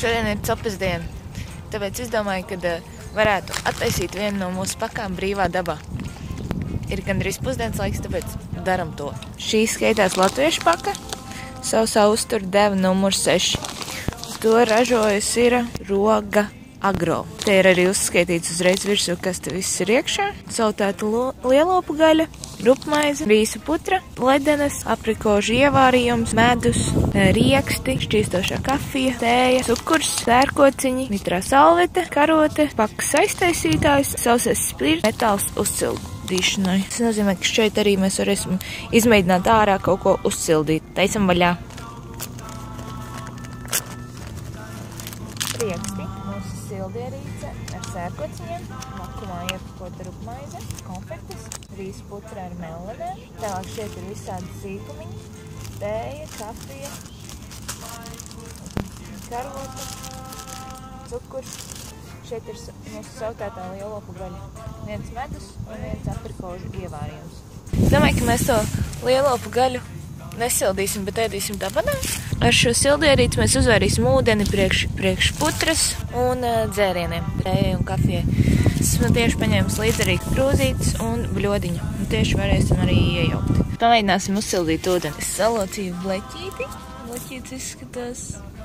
Šodien ir copas diena, tāpēc izdomāju, ka varētu attaisīt vienu no mūsu pakām brīvā dabā. Ir gandrīz pusdienas laiks, tāpēc daram to. Šī skaitās latviešu paka, sausā uztura deva numur 6. To ražojas ir Roga Agro. Te ir arī uzskaitīts uzreiz virsū, kas te viss ir iekšā. Sautēta lielopu gaļa, rupmaize, rīsu putra, ledenes, aprikožu ievārījums, medus, rieksti, šķīstošā kafija, tēja, cukurs, sērkociņi, mitrā salvete, karote, pakas aiztaisītājs, sausais spirts, metāls uzsildīšanai. Tas nozīmē, ka šeit arī mēs varēsim izmēģināt ārā kaut ko uzsildīt. Taisam vaļā. Rieksti, mūsu sildierīce ar sērkociņiem, vakumā iepakota rupmaize, konfektes, rīsu putra ar mellenēm. Tālāk šeit ir visādi sīkumiņi, tēja, kafija, karote, cukurs. Šeit ir mūsu sautētā lielopu gaļa. Viens medus un viens aprikožu ievārījums. Domāju, ka mēs to lielopu gaļu nesildīsim, bet ēdīsim tāpat. Ar šo sildierīti mēs uzvērīsim ūdeni priekš putras un dzērieniem, tējai un kafijai. Esmu tieši paņēmis līdzi arī krūzītes un bļodiņu. Un tieši varēsim arī iejaukt. Pamēģināsim uzsildīt ūdeni. Es salocīju bleķīti. Bleķītis izskatās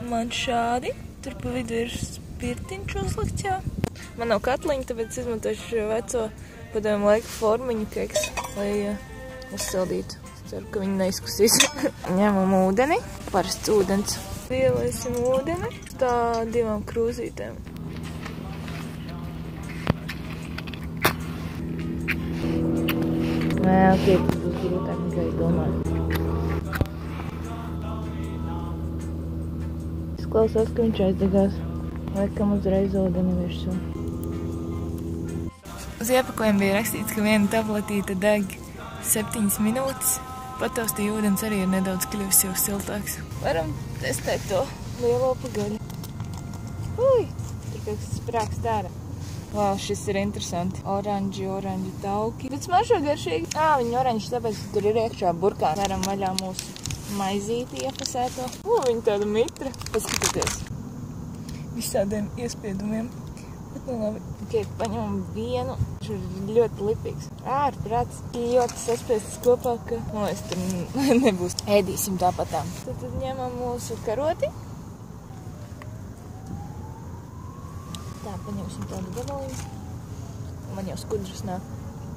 man šādi. Tur pa vidu ir spirtiņš uzlikts, jā. Man nav katliņa, tāpēc izmantošu veco padomu laiku formiņu keksu, lai uzsildītu. Ceru, ka viņi neizkusīs. Ņemam ūdeni, parasts ūdens. Ielaisim ūdeni tā 2 krūzītēm. Nē, ok, tas būs grūtāk nekā es domāju. Izklausās, ka viņš aizdegās. Liekam uzreiz ūdeni virsū. Uz iepakojuma bija rakstīts, ka viena tabletīte deg 7 minūtes. Pataustīja ūdens arī ir nedaudz kļuvis jau siltāks. Varam testēt to lielopu gaļu. Ui, tur kaut kas sprākst ārā. Vau, šis ir interesanti. Oranži tauki. Bet smaržo garšīgi. Viņi oranži, tāpēc tur ir iekšā burkāni. Varam vaļā mūsu maizīti iepasēto. Viņa tāda mitra. Paskatieties. Visādiem iespiedumiem. Bet nu labi. Ok, paņemam vienu. Viņš ir ļoti lipīgs. Ārprāts. Ļoti saspiestas kopā, ka es tur nebūs. Ēdīsim tāpatām. Tad ņemam mūsu karoti. Tā, paņemsim tādu gabaliņu. Man jau skudras nāk.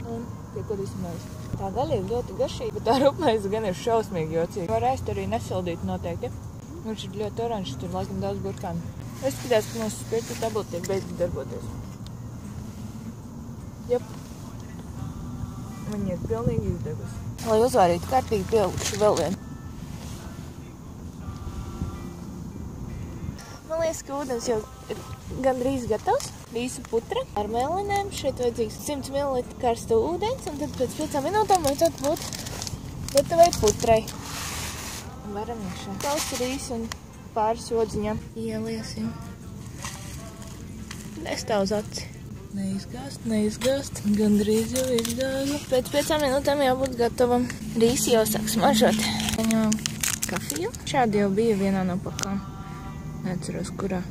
Un piekodīsim maizi. Tā gaļa ir ļoti garšīga, bet tā rupmaize gan ir šausmīgi jocīga. Var ēst arī nesaldīt noteikti. Viņš ir ļoti oranžs, tur laikam daudz burkānu. Es skatās, ka mūsu spirta tableti ir beidzis darboties. Jop. Viņa ir pilnīgi izdegusi. Lai uzvārītu kārtīgi, pielikšu vēl vienu. Man liekas, ka ūdens jau ir gandrīz gatavs. Rīsu putra ar mellenēm. Šeit vajadzīgs 100 ml karstu ūdens, un tad pēc 5 minūtēm vajadzētu būt gatavai putrai. Varam iekšā. Tausu rīsu un pāris odziņām ieliesim. Nestāv uz aci. Neizgāst. Gandrīz jau izgāza. Pēc 5 minūtēm jābūt gatavam. Rīsi jau sāk smaržot. Paņemam kafiju. Šādi jau bija vienā no pakām. Neatceros, kurā.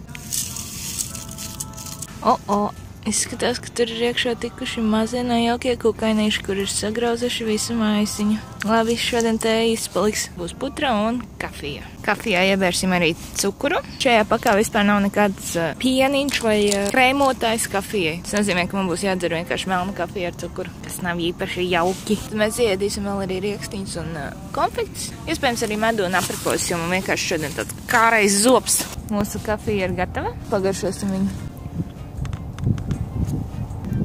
Izskatās, ka tur ir iekšā tikuši mazie nejaukie kukainīši, kur ir sagrauzuši visu maisiņu. Labi, šodien te izpaliks. Būs putra un kafija. Kafijā iebērsim arī cukuru. Šajā pakā vispār nav nekāds pieniņš vai krēmotājs kafijai. Tas nozīmē, ka man būs jādzer vienkārši melna kafija ar cukuru, kas nav īpaši jauki. Tad mēs iedīsim vēl arī riekstiņus un konfektes. Iespējams arī medu un aprikosus, jo man vienkārši šodien tāds kārais zops. Mūsu kafija ir gatava. Pagaršosim viņu.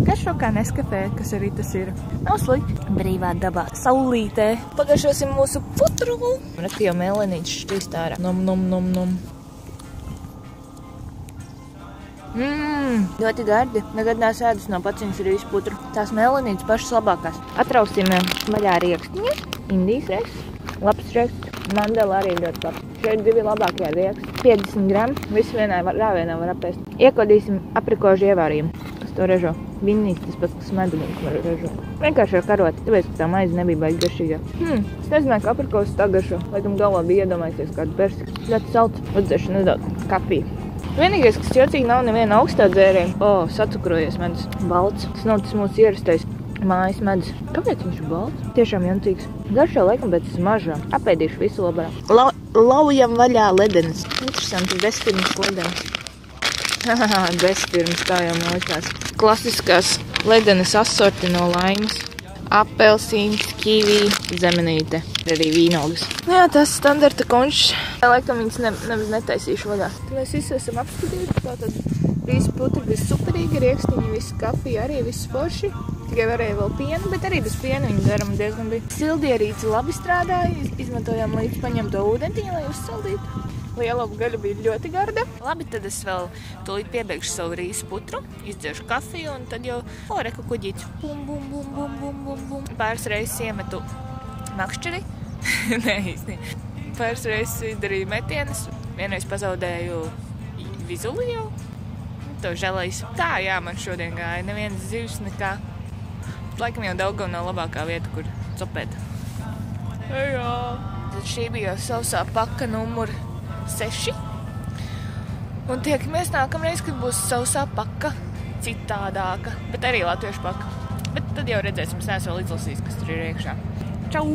Garšo kā Neskafē, kas arī tas ir. Nav slikti. Brīvā dabā, saulītē. Pagaršosim mūsu putru. Redz, ka jau melenīts šķīst ārā. Nom. Ļoti gardi. Nekad neesmu ēdus no paciņas rīsu putru. Tās melenītes pašas labākās. Atrausim vaļā riekstiņus. Indijas rieksts, labs rieksts. Mandela arī ļoti labs. Šeit 2 labākie rieksti. 50 gramu. Visu vienā rāvienā var apēst. Iekodīsim aprikožu ievārījumu. To ražo. Vinnīs tas pats, kas medumiņš var ražot. Vienkārši ar karoti, tāpēc, ka tā maize nebija baigi garšīgā. Es nezināju, ka aprikos tā garšo. Laikam galvā bija iedomājusies kādu persiku. Ļoti salds. Udzēšu nedaudz kafiju. Vienīgais, kas jocīgi, nav neviena augstā dzēriena. Sacukrojies medus. Balts. Tas nav tas mūsu ierastais mājas medus. Kāpēc viņš ir balts? Tiešām jantīgs. Garšā laikam pēc smaržām. Apēdīšu visu labā. Laujam vaļā ledenes. Interesanti, bezpirms ledenes. Bezpirms, tā jau mūžās. Klasiskās ledenes asorti no Laimas. Apelsīns, kiwi, zemenīte. Arī vīnogas. Nu jā, tas standarta konšs. Laikam viņas nemaz netaisīšu vaļā. Tad mēs visi esam apskatīti. Tātad visi putri bija superīgi, riekstiņi, visi kafija, arī viss forši. Tikai varēja vēl pienu, bet arī bez piena viņa darama diezgan bija. Sildierīci labi strādāja, izmantojām līdz paņemto ūdentiņu, lai uzsaldītu. Lielopu gaļa bija ļoti garda. Labi, tad es vēl tūlīt piebeigšu savu rīsu putru, izdzeršu kafiju un tad jau reku kuģīts. Bum, bum, bum, bum, bum, bum, bum. Pāris reizes iemetu makšķeri. Nē, īsti. Pāris reizes izdarīju metienas. Vienreiz pazaudēju vizuli jau. To žēlējis. Tā, jā, man šodien gāja. Nevienas zivs nekā. Laikam jau Daugava nav labākā vieta, kur copēt. Jā. Tad šī bija sausā paka numur 6. Un tiekamies nākamreiz, kad būs sausā paka citādāka. Bet arī latviešu paka. Bet tad jau redzēsim, es neesmu vēl izlasījis, kas tur ir iekšā. Čau!